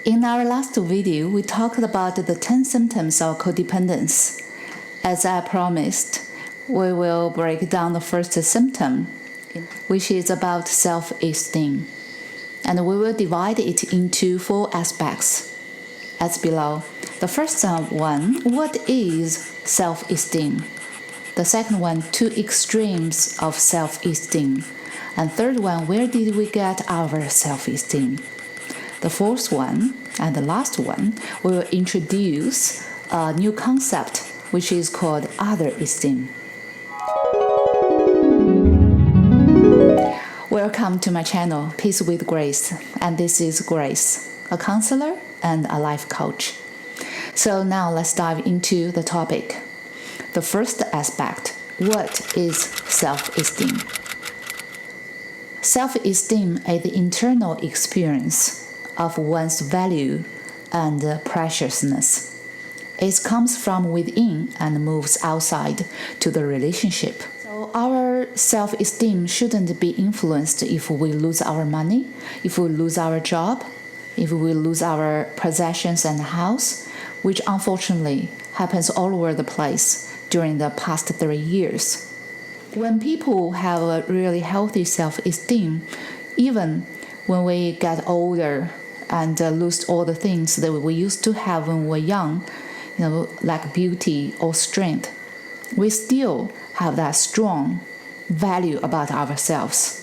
In our last video, we talked about the 10 symptoms of codependence. As I promised, we will break down the first symptom, which is about self-esteem. And we will divide it into 4 aspects, as below. The first one, what is self-esteem? The second one, 2 extremes of self-esteem. And third one, where did we get our self-esteem? The fourth one, and the last one, we will introduce a new concept, which is called Other-esteem. Welcome to my channel, Peace with Grace, and this is Grace, a counselor and a life coach. So now let's dive into the topic. The first aspect, what is self-esteem? Self-esteem is the internal experience of one's value and preciousness. It comes from within and moves outside to the relationship. So our self-esteem shouldn't be influenced if we lose our money, if we lose our job, if we lose our possessions and house, which unfortunately happens all over the place during the past 3 years. When people have a really healthy self-esteem, even when we get older and lose all the things that we used to have when we were young, like beauty or strength, we still have that strong value about ourselves.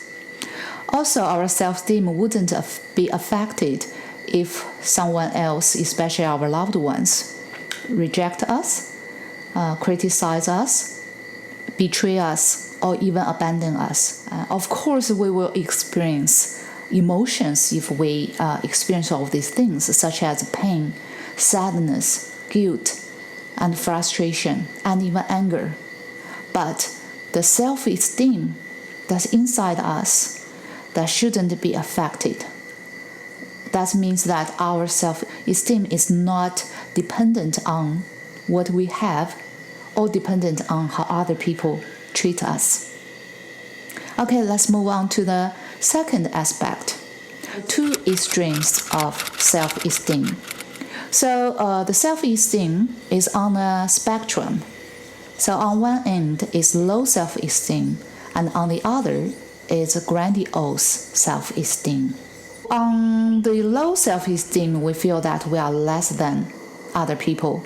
Also, our self-esteem wouldn't be affected if someone else, especially our loved ones, reject us, criticize us, betray us, or even abandon us. Of course, we will experience emotions if we experience all of these things, such as pain, sadness, guilt, and frustration, and even anger. But the self-esteem that's inside us, that shouldn't be affected. That means that our self-esteem is not dependent on what we have or dependent on how other people treat us. Okay, let's move on to the second aspect, 2 extremes of self-esteem. So the self-esteem is on a spectrum. So on one end is low self-esteem, and on the other is grandiose self-esteem. On the low self-esteem, we feel that we are less than other people.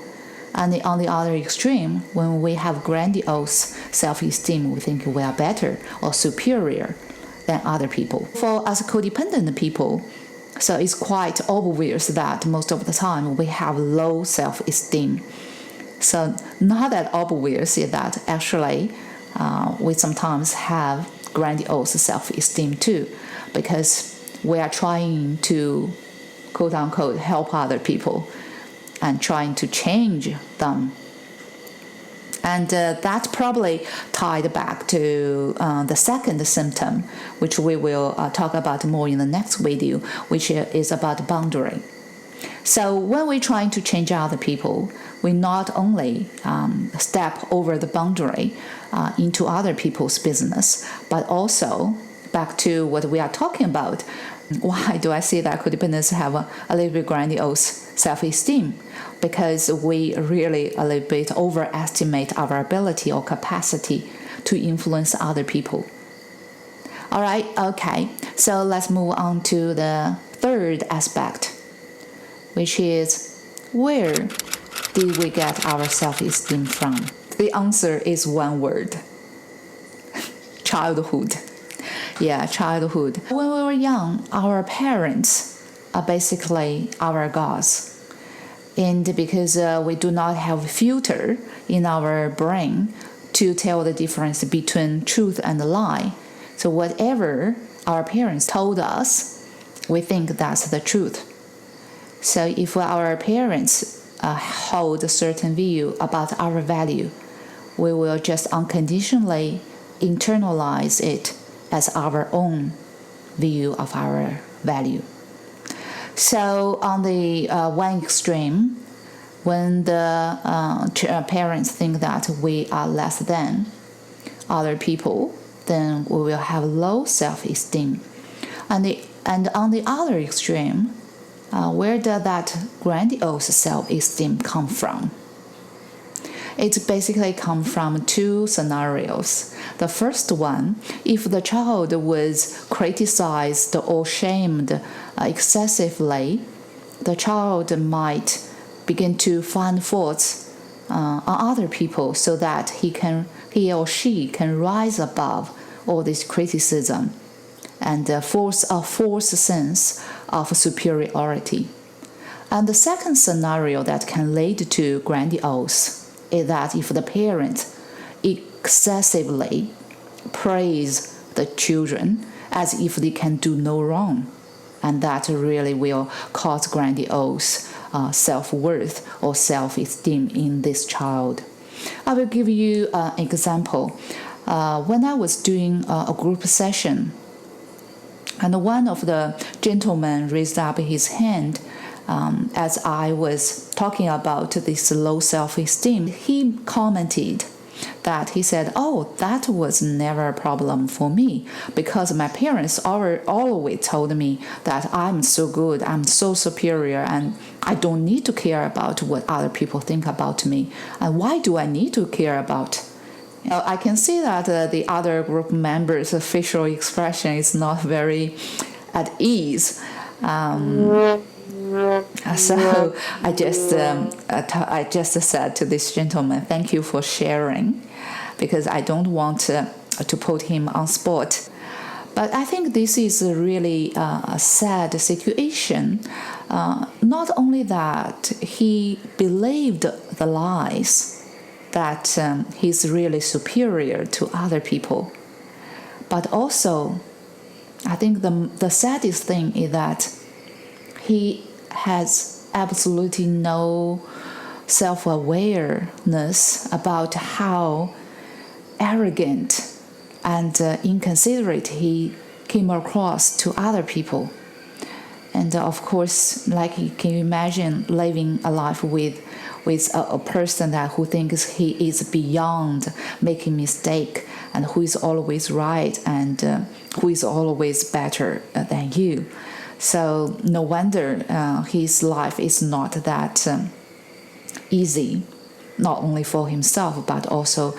And on the other extreme, when we have grandiose self-esteem, we think we are better or superior than other people. For us codependent people, so it's quite obvious that most of the time we have low self-esteem. So not that obvious is that actually we sometimes have grandiose self-esteem too, because we are trying to, quote-unquote, help other people and trying to change them. And that's probably tied back to the second symptom, which we will talk about more in the next video, which is about boundary. So when we're trying to change other people, we not only step over the boundary into other people's business, but also back to what we are talking about. Why do I say that codependents have a little bit grandiose self-esteem? Because we really a little bit overestimate our ability or capacity to influence other people. All right, okay, so let's move on to the third aspect, which is, where did we get our self-esteem from? The answer is one word: childhood. Yeah, childhood. When we were young, our parents are basically our gods. And because we do not have a filter in our brain to tell the difference between truth and lie, so whatever our parents told us, we think that's the truth. So if our parents hold a certain view about our value, we will just unconditionally internalize it as our own view of our value. So on the one extreme, when the parents think that we are less than other people, then we will have low self-esteem. And on the other extreme, Where does that grandiose self-esteem come from? It basically comes from two scenarios. The first one, if the child was criticized or shamed excessively, the child might begin to find faults on other people so that he or she can rise above all this criticism and force a false sense of superiority. And the second scenario that can lead to grandiose is that if the parent excessively praise the children as if they can do no wrong, and that really will cause grandiose self-worth or self-esteem in this child. I will give you an example. When I was doing a group session, and one of the gentlemen raised up his hand as I was talking about this low self-esteem, he commented that he said, "Oh, that was never a problem for me because my parents always told me that I'm so good, I'm so superior, and I don't need to care about what other people think about me. And why do I need to care about?" I can see that the other group members' facial expression is not very at ease. So I just said to this gentleman, "Thank you for sharing," because I don't want to put him on spot. But I think this is really a sad situation. Not only that he believed the lies that he's really superior to other people, but also I think the saddest thing is that he has absolutely no self-awareness about how arrogant and inconsiderate he came across to other people. And of course, like you can imagine living a life with a person who thinks he is beyond making mistake and who is always right and who is always better than you. So no wonder his life is not that easy, not only for himself but also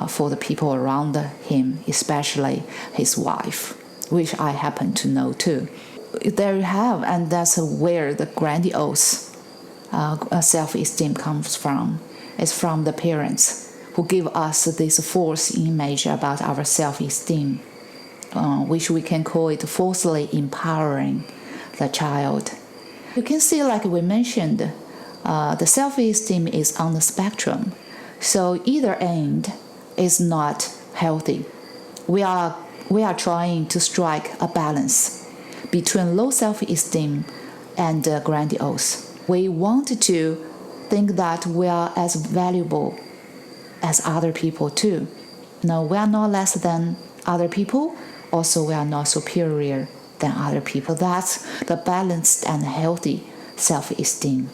for the people around him, especially his wife, which I happen to know too. There you have, and that's where the grandiose self-esteem comes from. It's from the parents who give us this false image about our self-esteem, which we can call it falsely empowering the child. You can see, like we mentioned, the self-esteem is on the spectrum. So either end is not healthy. We are trying to strike a balance between low self-esteem and grandiose. We want to think that we are as valuable as other people too. No, we are not less than other people. Also, we are not superior than other people. That's the balanced and healthy self-esteem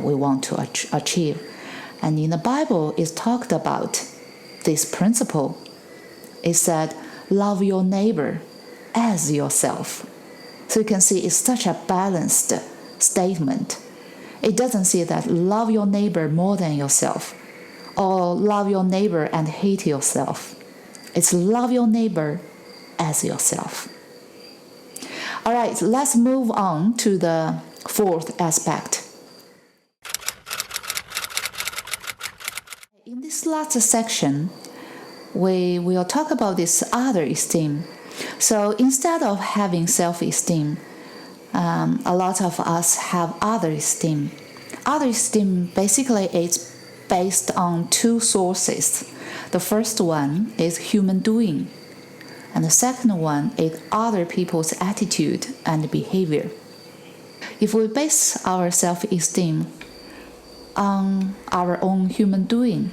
we want to achieve. And in the Bible, it's talked about this principle. It said, "Love your neighbor as yourself." So you can see it's such a balanced statement. It doesn't say that love your neighbor more than yourself or love your neighbor and hate yourself. It's love your neighbor as yourself. All right, let's move on to the fourth aspect. In this last section, we will talk about this other-esteem. So instead of having self-esteem, a lot of us have other-esteem. Other-esteem basically is based on two sources. The first one is human doing, and the second one is other people's attitude and behavior. If we base our self-esteem on our own human doing,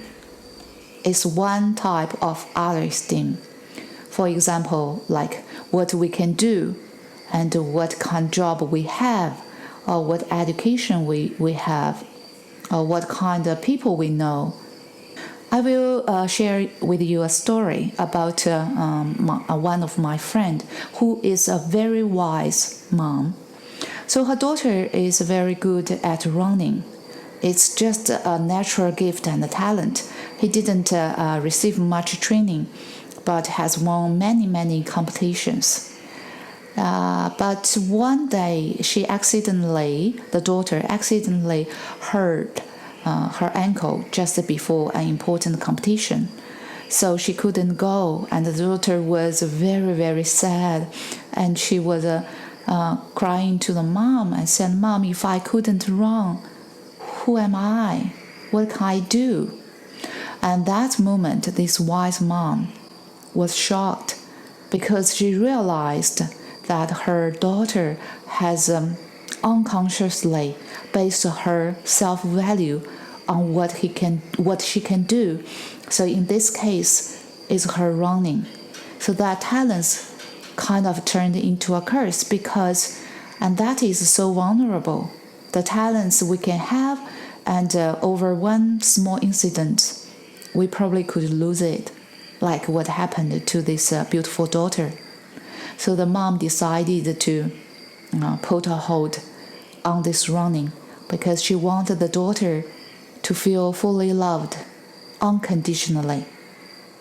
it's one type of other-esteem. For example, like what we can do and what kind of job we have, or what education we have, or what kind of people we know. I will share with you a story about one of my friends who is a very wise mom. So her daughter is very good at running. It's just a natural gift and a talent. He didn't receive much training, but has won many competitions. But one day, the daughter accidentally hurt her ankle just before an important competition. So she couldn't go, and the daughter was very sad, and she was crying to the mom and said, "Mom, if I couldn't run, who am I? What can I do?" And that moment, this wise mom was shocked because she realized that her daughter has unconsciously based her self-value on what she can do. So in this case, is her running. So that talent kind of turned into a curse and that is so vulnerable. The talents we can have, and over one small incident, we probably could lose it, like what happened to this beautiful daughter. So the mom decided to put a hold on this running because she wanted the daughter to feel fully loved unconditionally,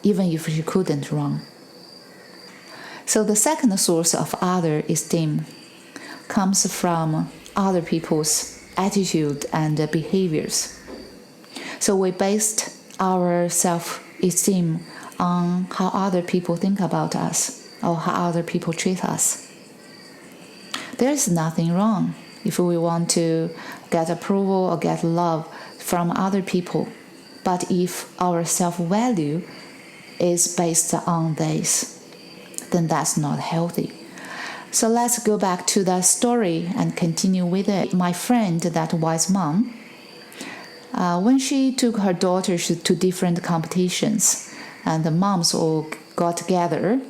even if she couldn't run. So the second source of other-esteem comes from other people's attitude and behaviors. So we based our self-esteem on how other people think about us or how other people treat us. There is nothing wrong if we want to get approval or get love from other people. But if our self-value is based on this, then that's not healthy. So let's go back to that story and continue with it. My friend, that wise mom, when she took her daughters to different competitions, and the moms all got together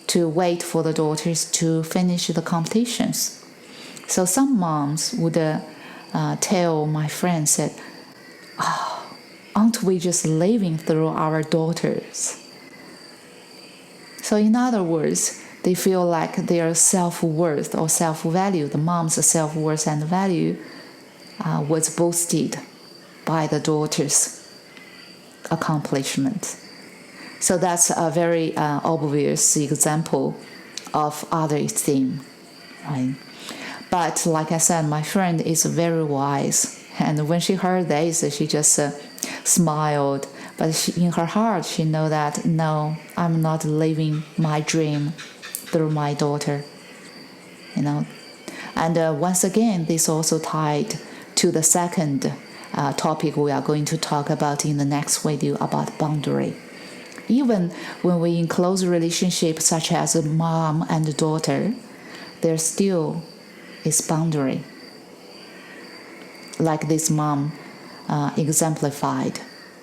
to wait for the daughters to finish the competitions. So some moms would tell my friend, said, aren't we just living through our daughters? So in other words, they feel like their self-worth or self-value, the mom's self-worth and value, was boosted by the daughter's accomplishment. So that's a very obvious example of other-esteem, right? But like I said, my friend is very wise, and when she heard this, she just smiled. But in her heart, she knows that, no, I'm not living my dream through my daughter, And once again, this also tied to the second topic we are going to talk about in the next video about boundary. Even when we're in close relationships such as a mom and daughter, there still is boundary. Like this mom exemplified.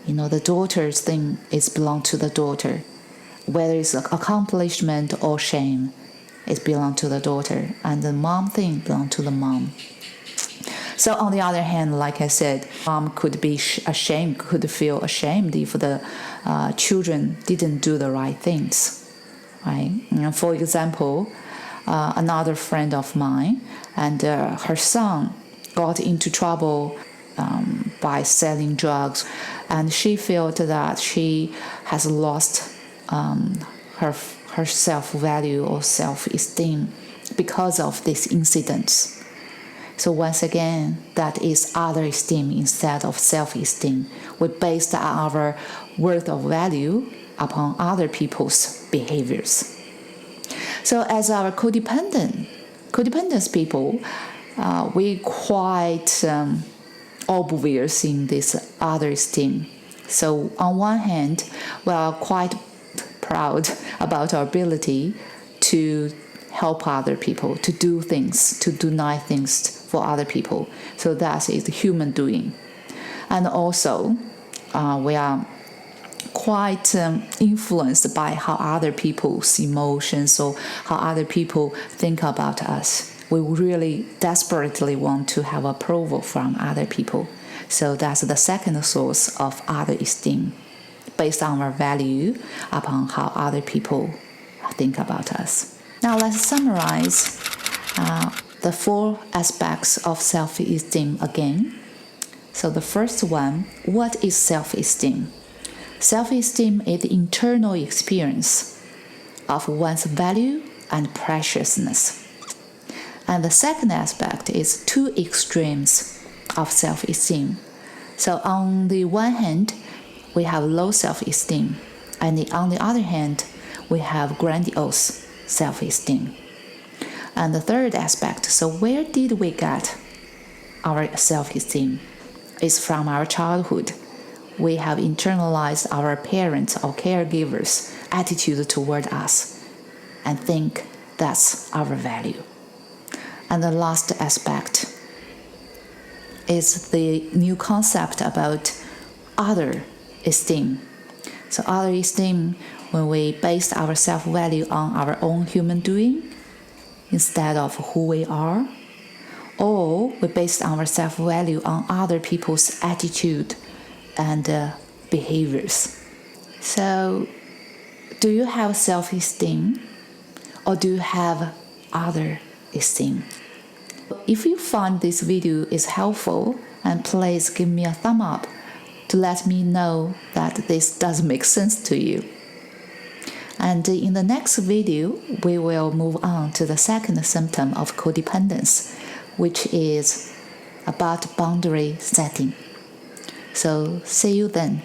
The daughter's thing is belong to the daughter. Whether it's accomplishment or shame, it belong to the daughter. And the mom thing belong to the mom. So on the other hand, like I said, mom could be ashamed, could feel ashamed if the children didn't do the right things, right? For example, another friend of mine, and her son got into trouble by selling drugs, and she felt that she has lost her self-value or self-esteem because of these incidents. So once again, that is other-esteem instead of self-esteem. We based our worth of value upon other people's behaviors. So as our codependent people, we quite obvious in this other-esteem. So on one hand, we are quite proud about our ability to help other people, to do things, to do nice things for other people. So that is human doing. And also, we are quite influenced by how other people's emotions or how other people think about us. We really desperately want to have approval from other people. So that's the second source of other-esteem, based on our value upon how other people think about us. Now let's summarize the 4 aspects of self-esteem again. So the first one, what is self-esteem? Self-esteem is the internal experience of one's value and preciousness. And the second aspect is 2 extremes of self-esteem. So on the one hand, we have low self-esteem, and on the other hand, we have grandiose self-esteem. And the third aspect, so where did we get our self-esteem? It's from our childhood. We have internalized our parents' or caregivers' attitude toward us and think that's our value. And the last aspect is the new concept about other-esteem. So other-esteem, when we base our self-value on our own human doing instead of who we are, or we base our self-value on other people's attitude and behaviors. So, do you have self-esteem, or do you have other-esteem? If you find this video is helpful, and please give me a thumb up to let me know that this does make sense to you. And in the next video, we will move on to the second symptom of codependence, which is about boundary setting. So see you then.